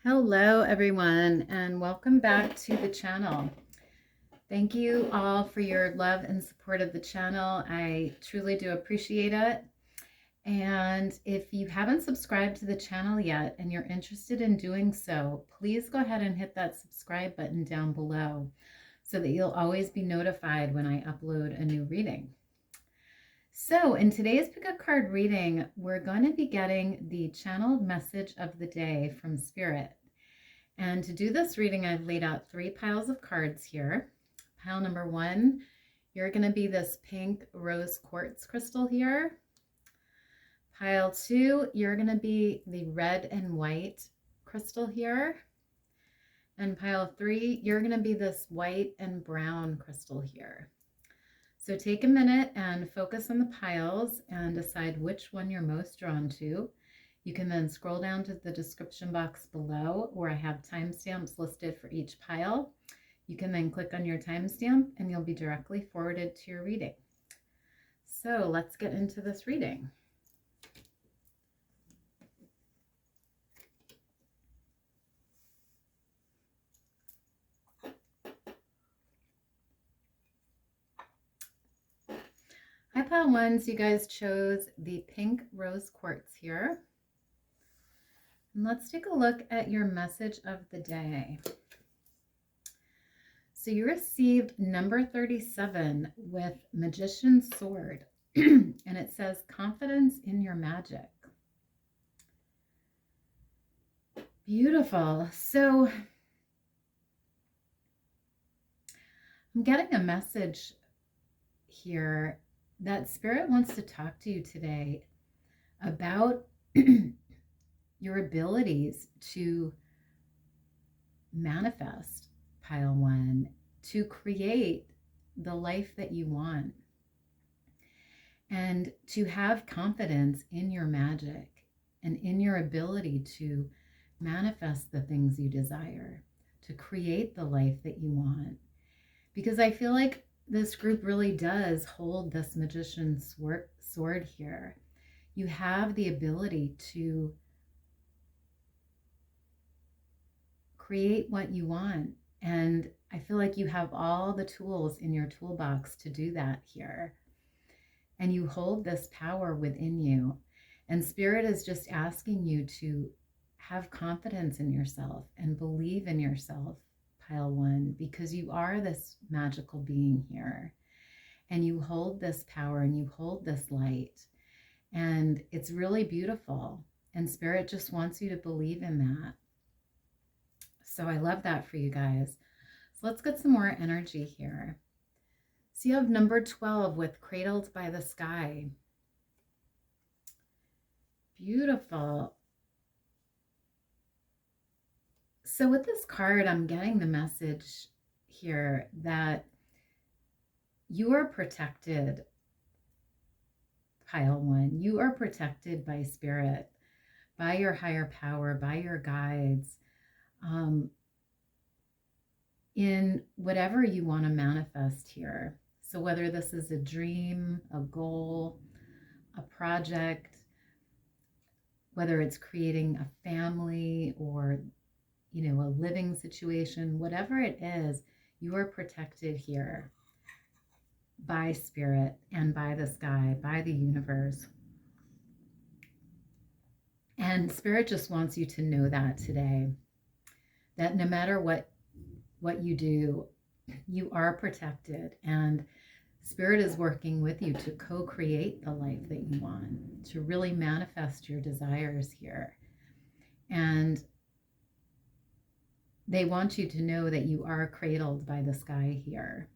Hello everyone, and welcome back to the channel. Thank you all for your love and support of the channel. I truly do appreciate it. And if you haven't subscribed to the channel yet and you're interested in doing so, please go ahead and hit that subscribe button down below so that you'll always be notified when I upload a new reading. So in today's pick a card reading, we're going to be getting the channeled message of the day from Spirit. And to do this reading, I've laid out 3 piles of cards here. Pile number 1, you're going to be this pink rose quartz crystal here. Pile 2, you're going to be the red and white crystal here. And pile 3, you're going to be this white and brown crystal here. So take a minute and focus on the piles and decide which one you're most drawn to. You can then scroll down to the description box below where I have timestamps listed for each pile. You can then click on your timestamp and you'll be directly forwarded to your reading. So let's get into this reading. Hi pile 1s, you guys chose the pink rose quartz here. And let's take a look at your message of the day. So you received number 37 with Magician's Sword, and it says confidence in your magic. Beautiful. So I'm getting a message here that Spirit wants to talk to you today about your abilities to manifest, pile 1, to create the life that you want, and to have confidence in your magic and in your ability to manifest the things you desire, to create the life that you want. Because I feel like this group really does hold this Magician's sword here. You have the ability to create what you want. And I feel like you have all the tools in your toolbox to do that here. And you hold this power within you. And Spirit is just asking you to have confidence in yourself and believe in yourself, pile 1, because you are this magical being here. And you hold this power and you hold this light. And it's really beautiful. And Spirit just wants you to believe in that. So I love that for you guys. So let's get some more energy here. So you have number 12 with Cradled by the Sky. Beautiful. So with this card, I'm getting the message here that you are protected, pile 1. You are protected by Spirit, by your higher power, by your guides. In whatever you want to manifest here. So whether this is a dream, a goal, a project, whether it's creating a family or, a living situation, whatever it is, you are protected here by Spirit and by the sky, by the universe. And Spirit just wants you to know that today, that no matter what you do, you are protected, and Spirit is working with you to co-create the life that you want, to really manifest your desires here. And they want you to know that you are cradled by the sky here.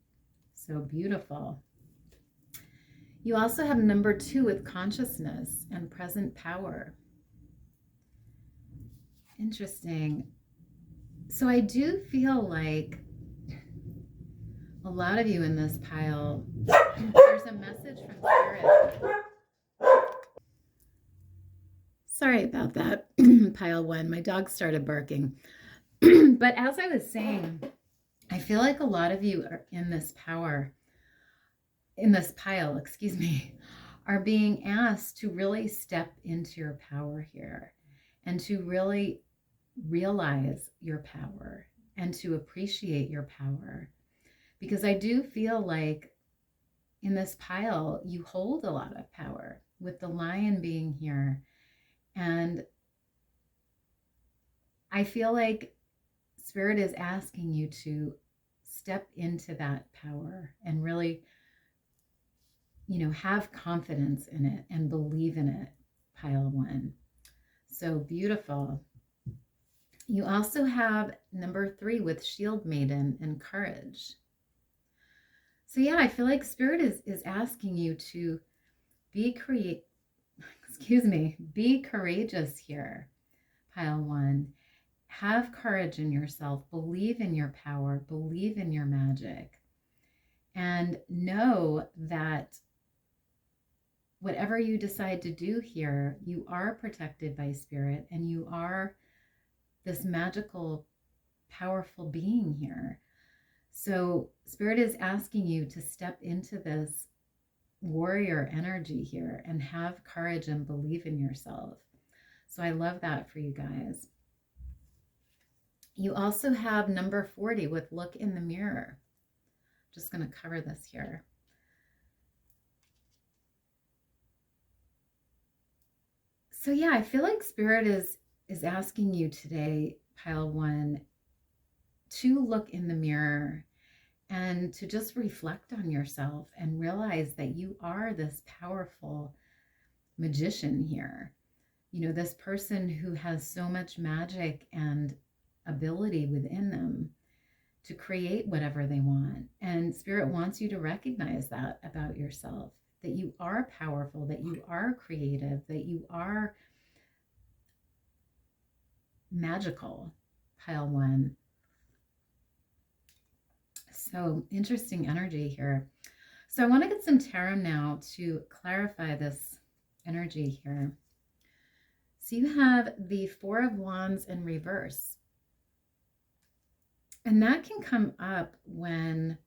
So beautiful. You also have number 2 with consciousness and present power. Interesting. So I do feel like a lot of you in this pile, there's a message from Spirit. Sorry about that, pile 1. My dog started barking. But as I was saying, I feel like a lot of you are in this pile, are being asked to really step into your power here and to really realize your power and to appreciate your power. Because I do feel like in this pile, you hold a lot of power with the lion being here. And I feel like Spirit is asking you to step into that power and really, have confidence in it and believe in it, pile one. So beautiful. You also have number 3 with Shield Maiden and Courage. So yeah, I feel like Spirit is asking you to be courageous here, pile one. Have courage in yourself, believe in your power, believe in your magic, and know that whatever you decide to do here, you are protected by Spirit and you are this magical, powerful being here. So Spirit is asking you to step into this warrior energy here and have courage and believe in yourself. So I love that for you guys. You also have number 40 with Look in the Mirror. Just going to cover this here. So yeah, I feel like Spirit is asking you today, pile one, to look in the mirror and to just reflect on yourself and realize that you are this powerful magician here. This person who has so much magic and ability within them to create whatever they want. And Spirit wants you to recognize that about yourself, that you are powerful, that you are creative, that you are magical, pile one. So interesting energy here. So I want to get some tarot now to clarify this energy here. So you have the 4 of Wands in reverse. And that can come up when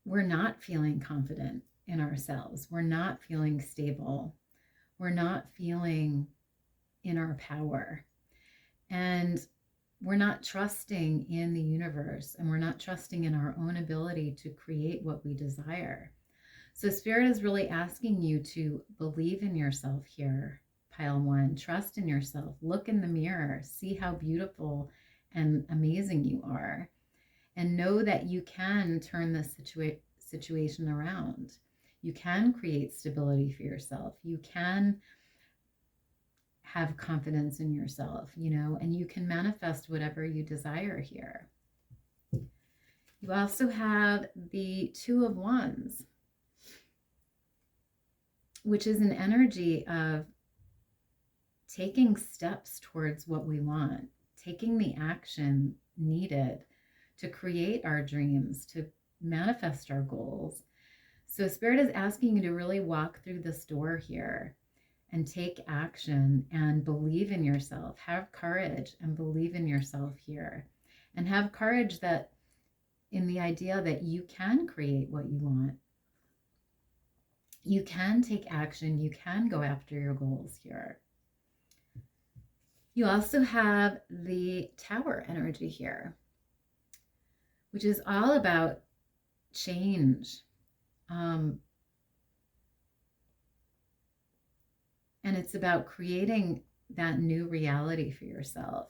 we're not feeling confident in ourselves. We're not feeling stable. We're not feeling in our power. And we're not trusting in the universe, and we're not trusting in our own ability to create what we desire. So Spirit is really asking you to believe in yourself here, pile one. Trust in yourself. Look in the mirror. See how beautiful and amazing you are. And know that you can turn this situation around. You can create stability for yourself. You can have confidence in yourself, and you can manifest whatever you desire here. You also have the 2 of Wands, which is an energy of taking steps towards what we want, taking the action needed to create our dreams, to manifest our goals. So Spirit is asking you to really walk through this door here and take action and believe in yourself. Have courage and believe in yourself here. And have courage that in the idea that you can create what you want. You can take action. You can go after your goals here. You also have the Tower energy here, which is all about change. And it's about creating that new reality for yourself.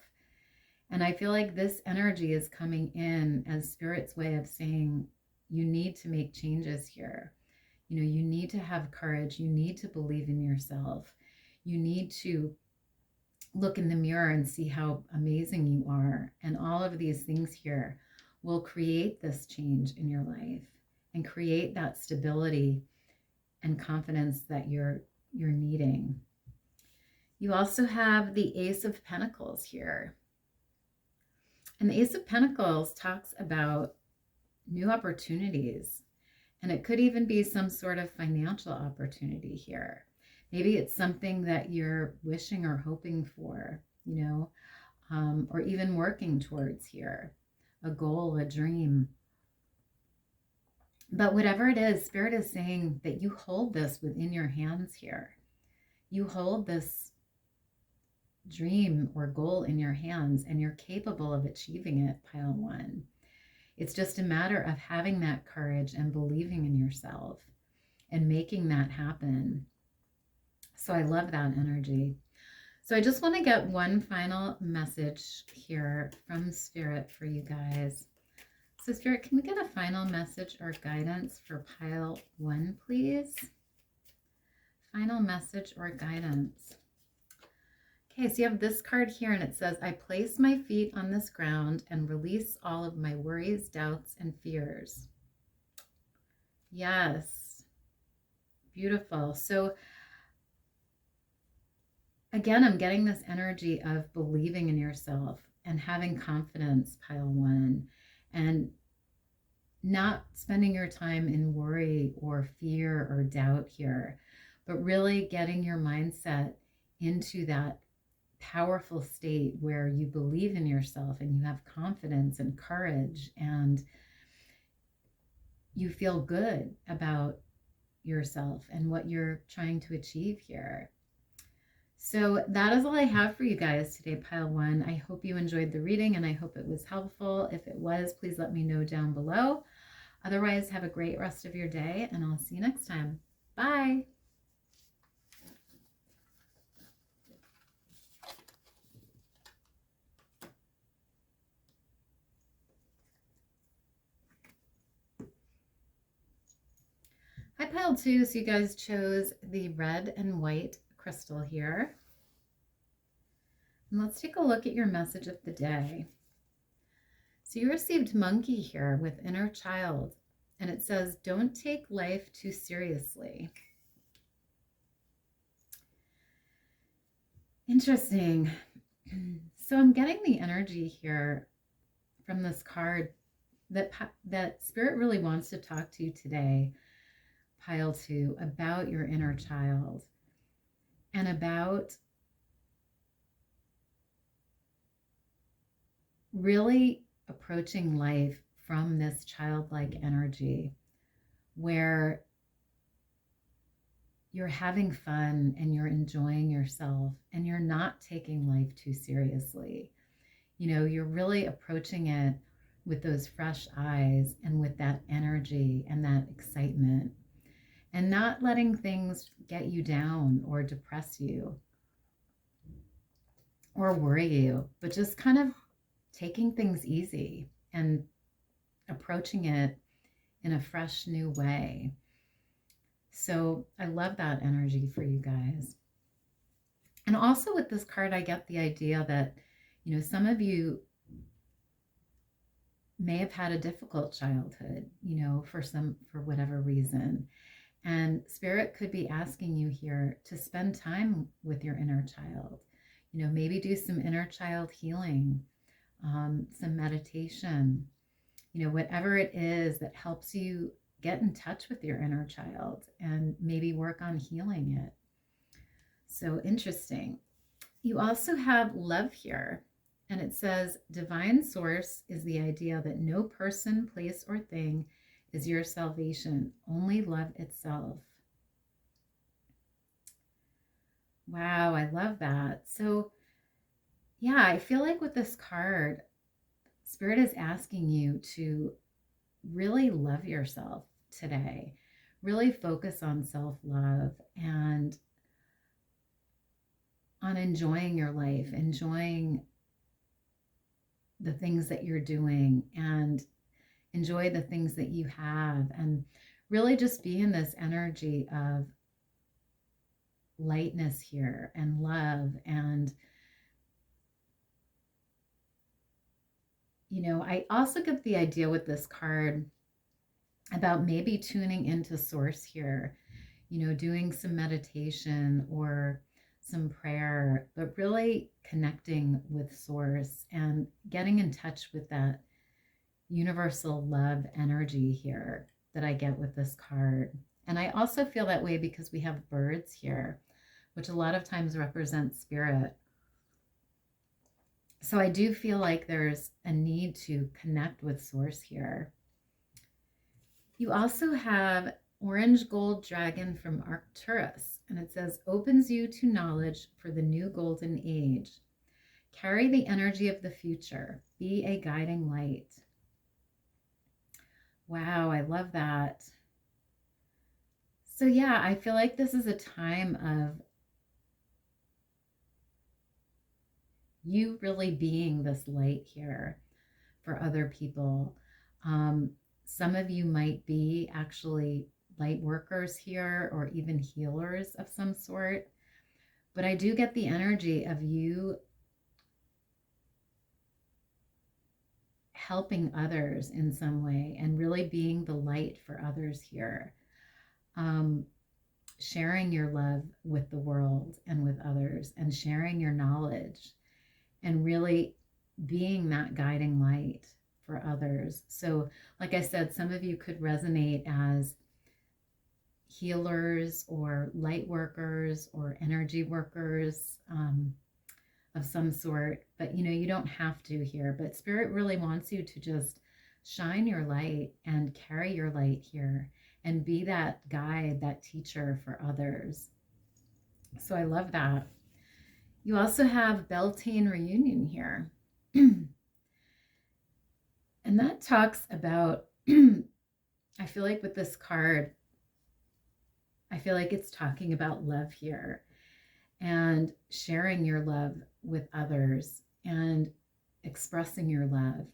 And I feel like this energy is coming in as Spirit's way of saying, you need to make changes here. You need to have courage. You need to believe in yourself. You need to look in the mirror and see how amazing you are. And all of these things here will create this change in your life and create that stability and confidence that you're needing. You also have the Ace of Pentacles here. And the Ace of Pentacles talks about new opportunities. And it could even be some sort of financial opportunity here. Maybe it's something that you're wishing or hoping for, or even working towards here. A goal, a dream. But whatever it is, Spirit is saying that you hold this within your hands here. You hold this dream or goal in your hands, and you're capable of achieving it, pile one. It's just a matter of having that courage and believing in yourself and making that happen. So I love that energy. So I just want to get one final message here from Spirit for you guys. So Spirit, can we get a final message or guidance for pile one, please? Final message or guidance. Okay, so you have this card here and it says, I place my feet on this ground and release all of my worries, doubts, and fears. Yes. Beautiful. So again, I'm getting this energy of believing in yourself and having confidence, pile one, and not spending your time in worry or fear or doubt here, but really getting your mindset into that powerful state where you believe in yourself and you have confidence and courage and you feel good about yourself and what you're trying to achieve here. So that is all I have for you guys today, pile one. I hope you enjoyed the reading and I hope it was helpful. If it was, please let me know down below. Otherwise, have a great rest of your day and I'll see you next time. Bye. Hi, pile two. So you guys chose the red and white crystal here. And let's take a look at your message of the day. So you received monkey here with inner child, and it says, don't take life too seriously. Interesting. So I'm getting the energy here from this card that Spirit really wants to talk to you today, pile two, about your inner child and about really approaching life from this childlike energy where you're having fun and you're enjoying yourself and you're not taking life too seriously. You know, you're really approaching it with those fresh eyes and with that energy and that excitement and not letting things get you down or depress you or worry you, but just kind of taking things easy and approaching it in a fresh new way. So I love that energy for you guys. And also with this card, I get the idea that, you know, some of you may have had a difficult childhood, you know, for whatever reason. And Spirit could be asking you here to spend time with your inner child, you know, maybe do some inner child healing, some meditation, you know, whatever it is that helps you get in touch with your inner child and maybe work on healing it. So interesting. You also have love here, and it says divine source is the idea that no person, place, or thing is your salvation, only love itself. Wow, I love that. So yeah, I feel like with this card, Spirit is asking you to really love yourself today. Really focus on self-love and on enjoying your life, enjoying the things that you're doing and enjoy the things that you have and really just be in this energy of lightness here and love. And you know, I also get the idea with this card about maybe tuning into source here, you know, doing some meditation or some prayer, but really connecting with source and getting in touch with that universal love energy here that I get with this card. And I also feel that way because we have birds here, which a lot of times represent spirit. So I do feel like there's a need to connect with source here. You also have orange gold dragon from Arcturus. And it says, opens you to knowledge for the new golden age. Carry the energy of the future. Be a guiding light. Wow, I love that. So yeah, I feel like this is a time of you really being this light here for other people. Some of you might be actually light workers here or even healers of some sort. But I do get the energy of you helping others in some way and really being the light for others here. Sharing your love with the world and with others, and sharing your knowledge, and really being that guiding light for others. So, like I said, some of you could resonate as healers or light workers or energy workers of some sort, but you don't have to here. But Spirit really wants you to just shine your light and carry your light here and be that guide, that teacher for others. So I love that. You also have Beltane reunion here. And that talks about, I feel like with this card, I feel like it's talking about love here and sharing your love with others and expressing your love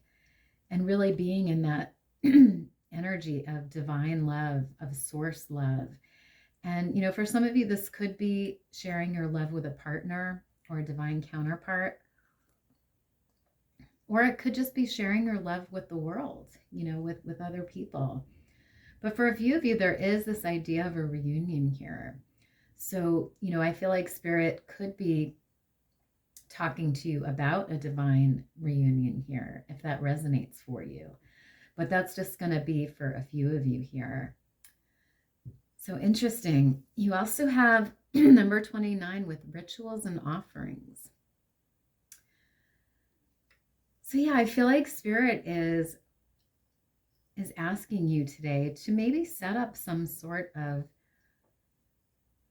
and really being in that energy of divine love, of source love. And, for some of you, this could be sharing your love with a partner or a divine counterpart. Or it could just be sharing your love with the world, with other people. But for a few of you, there is this idea of a reunion here. So, I feel like Spirit could be talking to you about a divine reunion here, if that resonates for you. But that's just going to be for a few of you here. So interesting. You also have number 29 with rituals and offerings. So yeah, I feel like Spirit is asking you today to maybe set up some sort of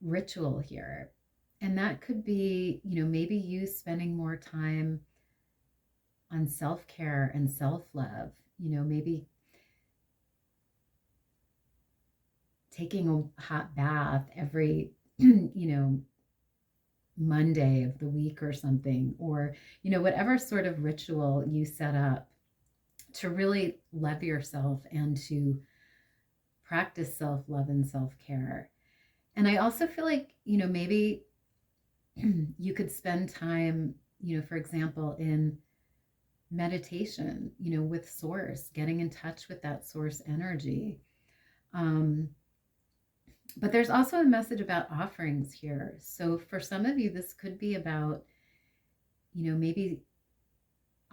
ritual here. And that could be, maybe you spending more time on self-care and self-love, maybe taking a hot bath every, Monday of the week or something, or, whatever sort of ritual you set up to really love yourself and to practice self-love and self-care. And I also feel like, maybe you could spend time, for example, in meditation, with source, getting in touch with that source energy. But there's also a message about offerings here. So for some of you, this could be about, maybe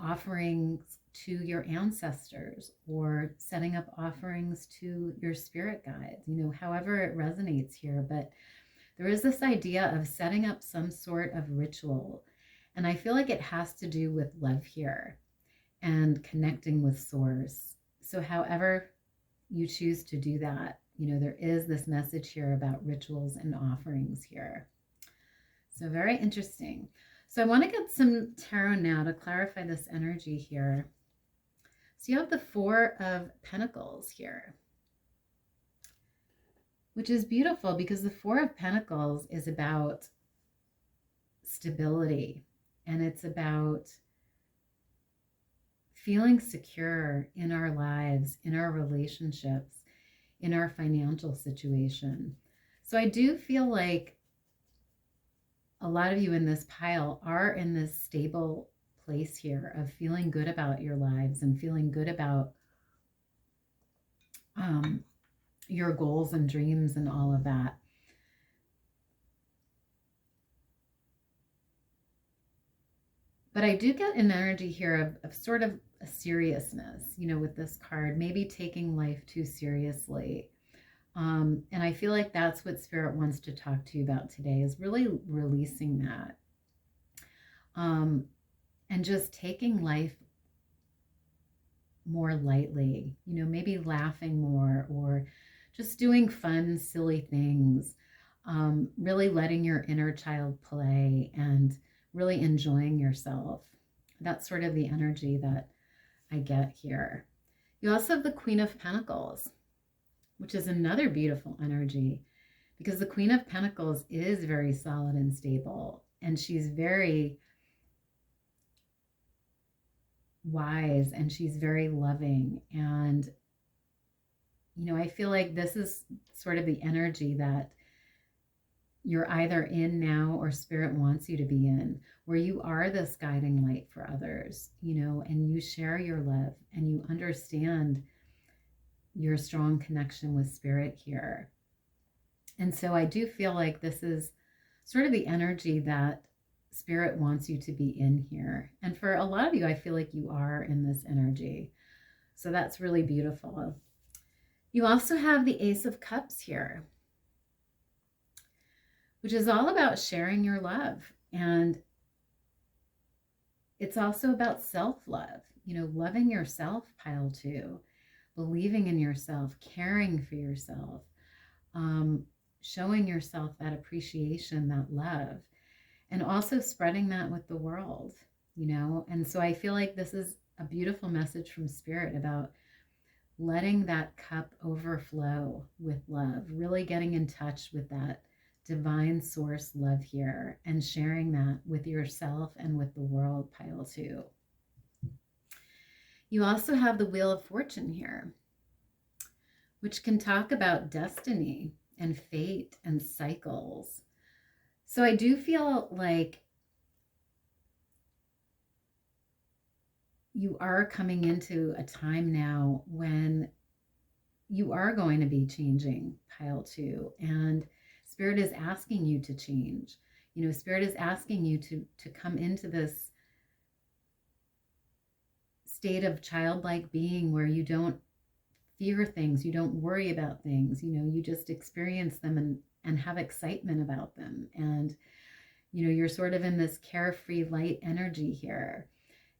offerings to your ancestors or setting up offerings to your spirit guides, however it resonates here. But there is this idea of setting up some sort of ritual. And I feel like it has to do with love here and connecting with source. So however you choose to do that, there is this message here about rituals and offerings here. So very interesting. So I want to get some tarot now to clarify this energy here. So you have the Four of Pentacles here, which is beautiful because the Four of Pentacles is about stability, and it's about feeling secure in our lives, in our relationships, in our financial situation. So I do feel like a lot of you in this pile are in this stable place here of feeling good about your lives and feeling good about your goals and dreams and all of that. But I do get an energy here of sort of a seriousness, with this card, maybe taking life too seriously. And I feel like that's what Spirit wants to talk to you about today, is really releasing that. And just taking life more lightly, maybe laughing more or just doing fun, silly things. really letting your inner child play and really enjoying yourself. That's sort of the energy that I get here. You also have the Queen of Pentacles, which is another beautiful energy, because the Queen of Pentacles is very solid and stable, and she's very wise and she's very loving. And, you know, I feel like this is sort of the energy that you're either in now or Spirit wants you to be in, where you are this guiding light for others, you know, and you share your love and you understand your strong connection with Spirit here. And so I do feel like this is sort of the energy that Spirit wants you to be in here. And for a lot of you, I feel like you are in this energy. So that's really beautiful. You also have the Ace of Cups here, which is all about sharing your love. And it's also about self-love, you know, loving yourself, pile 2, believing in yourself, caring for yourself, showing yourself that appreciation, that love, and also spreading that with the world, you know. And so I feel like this is a beautiful message from Spirit about letting that cup overflow with love, really getting in touch with that divine source love here and sharing that with yourself and with the world, pile 2. You also have the Wheel of Fortune here, which can talk about destiny and fate and cycles. So I do feel like you are coming into a time now when you are going to be changing, pile 2, and Spirit is asking you to change. You know, Spirit is asking you to come into this state of childlike being where you don't fear things, you don't worry about things, you know, you just experience them and have excitement about them. And, you know, you're sort of in this carefree light energy here.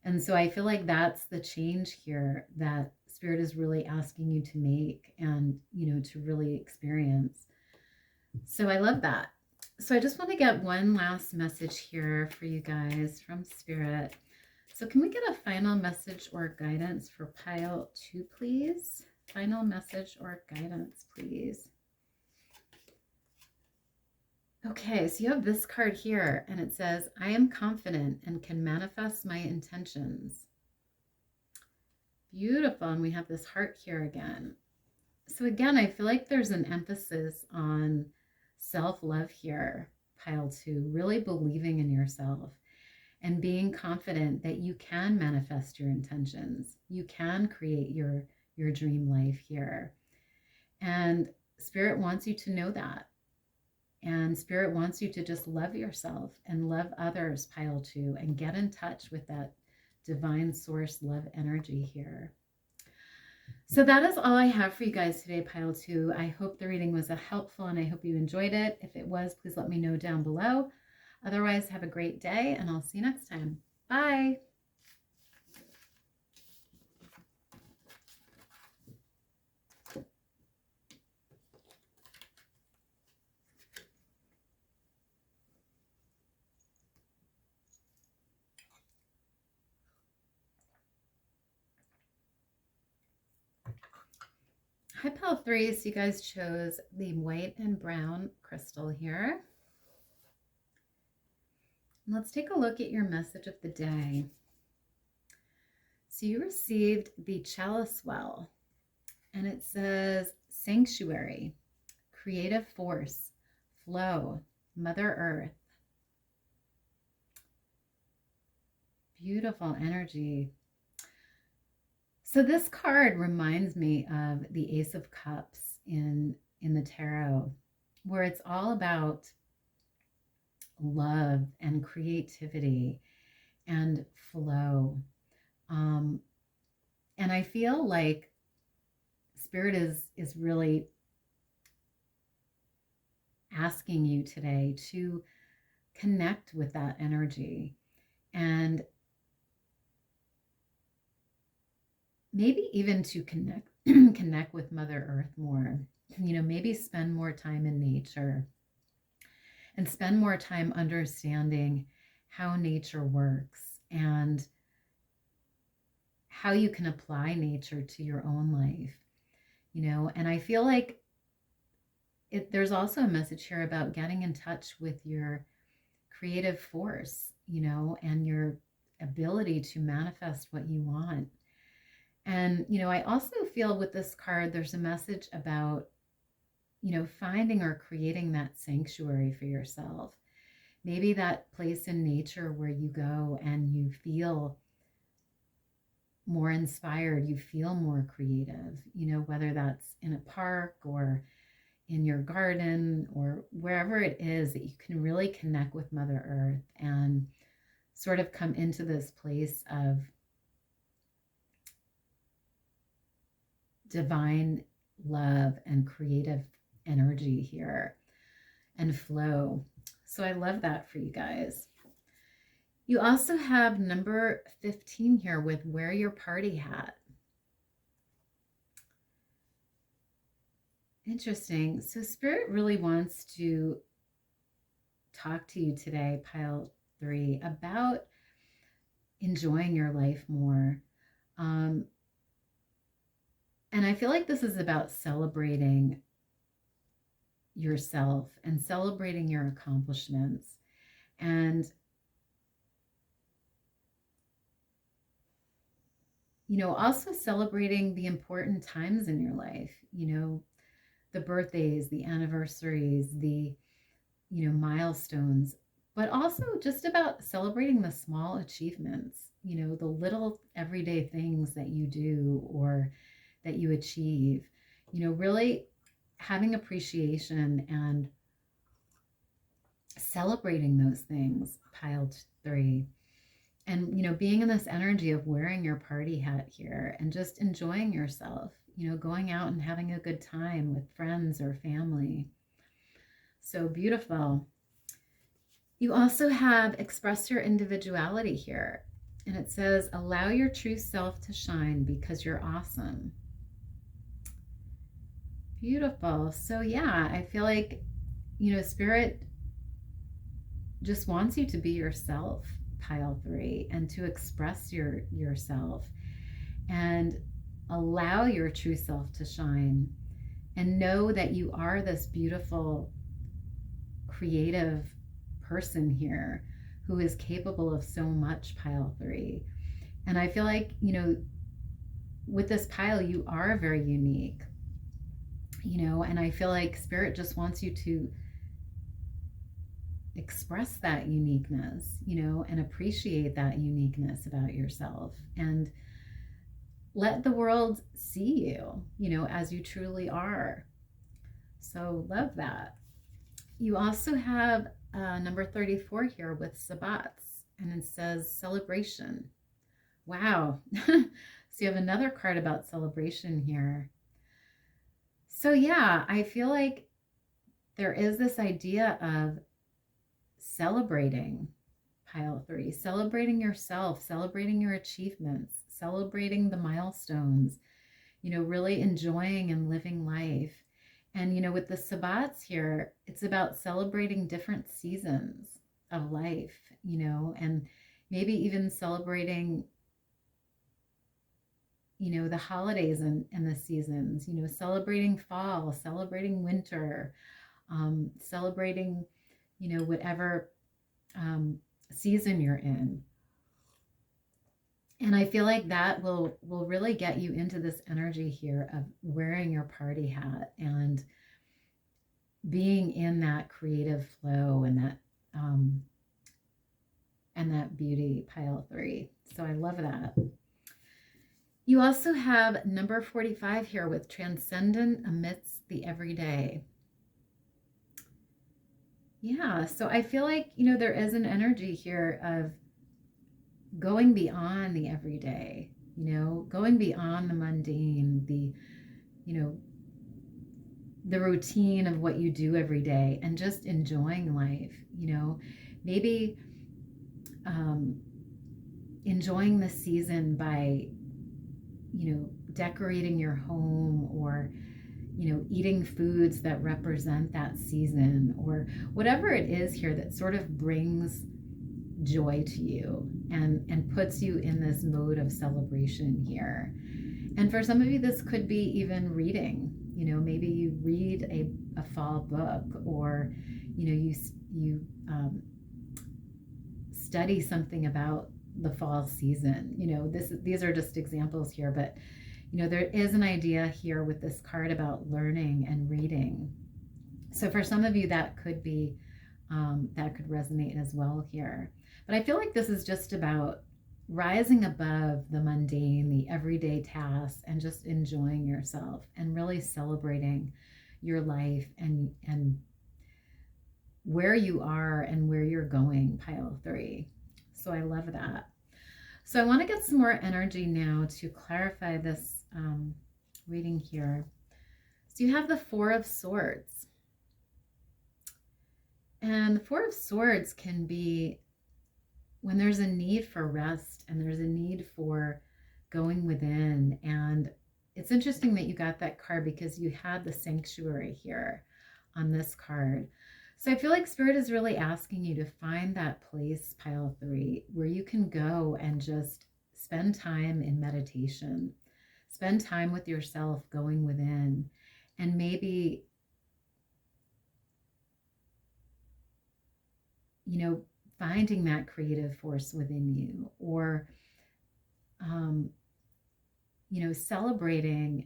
And so I feel like that's the change here that Spirit is really asking you to make and, you know, to really experience. So I love that. So I just want to get one last message here for you guys from Spirit. So can we get a final message or guidance for pile 2, please? Final message or guidance, please. Okay, so you have this card here, and it says, I am confident and can manifest my intentions. Beautiful. And we have this heart here again. So again, I feel like there's an emphasis on self-love here, pile 2, really believing in yourself and being confident that you can manifest your intentions. You can create your dream life here. And Spirit wants you to know that. And Spirit wants you to just love yourself and love others, pile 2, and get in touch with that divine source love energy here. So that is all I have for you guys today, pile 2. I hope the reading was helpful and I hope you enjoyed it. If it was, please let me know down below. Otherwise, have a great day and I'll see you next time. Bye. Hi, pile 3. So you guys chose the white and brown crystal here. Let's take a look at your message of the day. So you received the chalice well, and it says sanctuary, creative force, flow, Mother Earth. Beautiful energy. So this card reminds me of the Ace of Cups in the tarot, where it's all about love and creativity and flow. And I feel like Spirit is really asking you today to connect with that energy and maybe even to connect with Mother Earth more. You know, maybe spend more time in nature. and spend more time understanding how nature works and how you can apply nature to your own life, and I feel like there's also a message here about getting in touch with your creative force, and your ability to manifest what you want. And, I also feel with this card, there's a message about, finding or creating that sanctuary for yourself. Maybe that place in nature where you go and you feel more inspired, you feel more creative, whether that's in a park or in your garden or wherever it is that you can really connect with Mother Earth and sort of come into this place of divine love and creative energy here and flow. So I love that for you guys. You also have number 15 here with wear your party hat. Interesting. So Spirit really wants to talk to you today, pile 3, about enjoying your life more. And I feel like this is about celebrating yourself and celebrating your accomplishments and, also celebrating the important times in your life, the birthdays, the anniversaries, the, milestones, but also just about celebrating the small achievements, the little everyday things that you do or that you achieve, really having appreciation and celebrating those things, piled 3. And, being in this energy of wearing your party hat here and just enjoying yourself, going out and having a good time with friends or family. So beautiful. You also have express your individuality here. And it says, allow your true self to shine because you're awesome. Beautiful. So yeah, I feel like, Spirit just wants you to be yourself, pile 3, and to express yourself and allow your true self to shine and know that you are this beautiful, creative person here who is capable of so much, pile 3. And I feel like, with this pile, you are very unique, and I feel like Spirit just wants you to express that uniqueness, and appreciate that uniqueness about yourself and let the world see you, as you truly are. So love that. You also have number 34 here with Sabbats, and it says celebration. Wow. So you have another card about celebration here. So yeah, I feel like there is this idea of celebrating, pile 3, celebrating yourself, celebrating your achievements, celebrating the milestones, really enjoying and living life. And, with the Sabbats here, it's about celebrating different seasons of life, and maybe even celebrating, the holidays and the seasons, celebrating fall, celebrating winter, celebrating, whatever season you're in. And I feel like that will really get you into this energy here of wearing your party hat and being in that creative flow and that beauty, pile 3. So I love that. You also have number 45 here with transcendent amidst the everyday. Yeah, so I feel like, there is an energy here of going beyond the everyday, going beyond the mundane, the routine of what you do every day and just enjoying life, maybe enjoying the season by, decorating your home or, eating foods that represent that season, or whatever it is here that sort of brings joy to you and puts you in this mode of celebration here. And for some of you, this could be even reading. Maybe you read a fall book, or you study something about the fall season. These are just examples here, but there is an idea here with this card about learning and reading. So for some of you, that could be that could resonate as well here. But I feel like this is just about rising above the mundane, the everyday tasks, and just enjoying yourself and really celebrating your life and where you are and where you're going, pile 3. So I love that. So I want to get some more energy now to clarify this reading here. So you have the 4 of Swords. And the 4 of Swords can be when there's a need for rest and there's a need for going within. And it's interesting that you got that card because you had the sanctuary here on this card. So I feel like Spirit is really asking you to find that place, pile 3, where you can go and just spend time in meditation, spend time with yourself going within, and maybe, finding that creative force within you, or, celebrating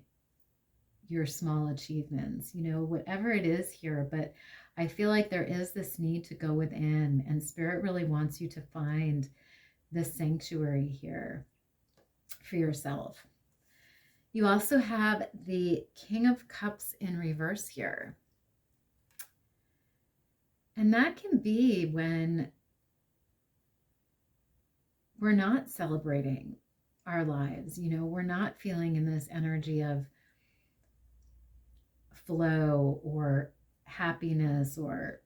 your small achievements, whatever it is here. But I feel like there is this need to go within, and Spirit really wants you to find this sanctuary here for yourself. You also have the King of Cups in reverse here. And that can be when we're not celebrating our lives, we're not feeling in this energy of flow or happiness or,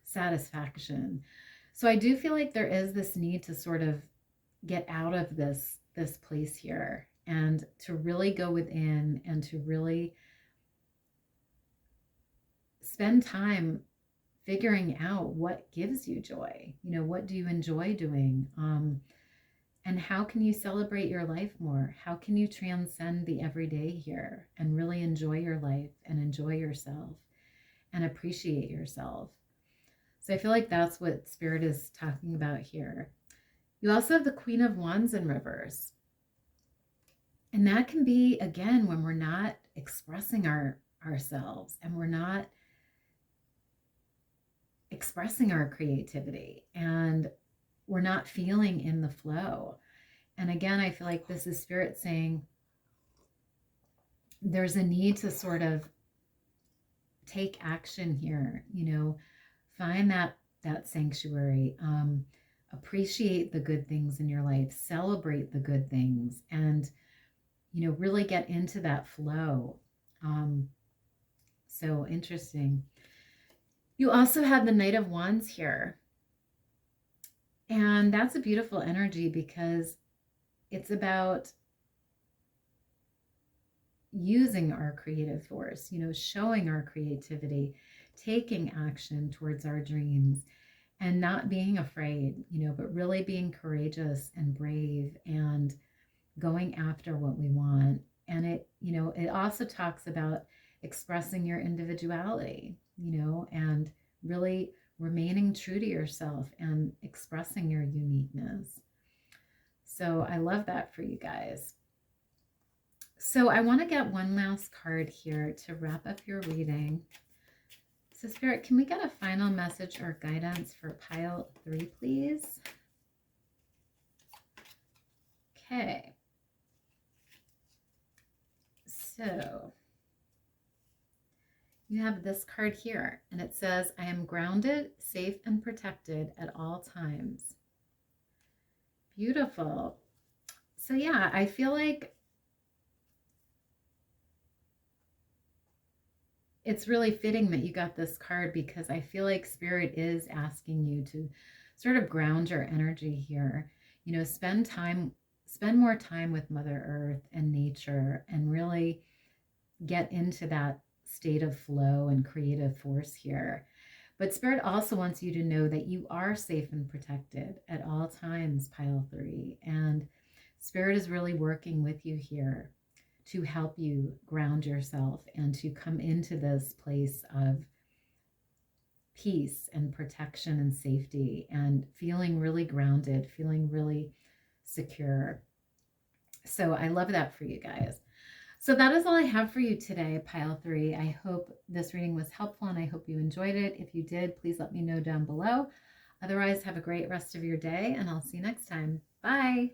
satisfaction. So I do feel like there is this need to sort of get out of this place here and to really go within and to really spend time figuring out what gives you joy. What do you enjoy doing? And how can you celebrate your life more? How can you transcend the everyday here and really enjoy your life and enjoy yourself and appreciate yourself? So I feel like that's what Spirit is talking about here. You also have the Queen of Wands in reverse. And that can be, again, when we're not expressing ourselves and we're not expressing our creativity and we're not feeling in the flow. And again, I feel like this is Spirit saying there's a need to sort of take action here, find that sanctuary, appreciate the good things in your life, celebrate the good things, and, really get into that flow. So interesting. You also have the Knight of Wands here. And that's a beautiful energy because it's about using our creative force, showing our creativity, taking action towards our dreams and not being afraid, but really being courageous and brave and going after what we want. And it also talks about expressing your individuality, and really remaining true to yourself and expressing your uniqueness. So I love that for you guys. So I want to get one last card here to wrap up your reading. So Spirit, can we get a final message or guidance for pile 3, please? Okay. So you have this card here, and it says, I am grounded, safe, and protected at all times. Beautiful. So yeah, I feel like it's really fitting that you got this card because I feel like Spirit is asking you to sort of ground your energy here. Spend time spend more time with Mother Earth and nature and really get into that state of flow and creative force here. But Spirit also wants you to know that you are safe and protected at all times, Pile 3. And Spirit is really working with you here to help you ground yourself and to come into this place of peace and protection and safety and feeling really grounded, feeling really secure. So I love that for you guys. So that is all I have for you today, Pile 3. I hope this reading was helpful and I hope you enjoyed it. If you did, please let me know down below. Otherwise, have a great rest of your day and I'll see you next time. Bye.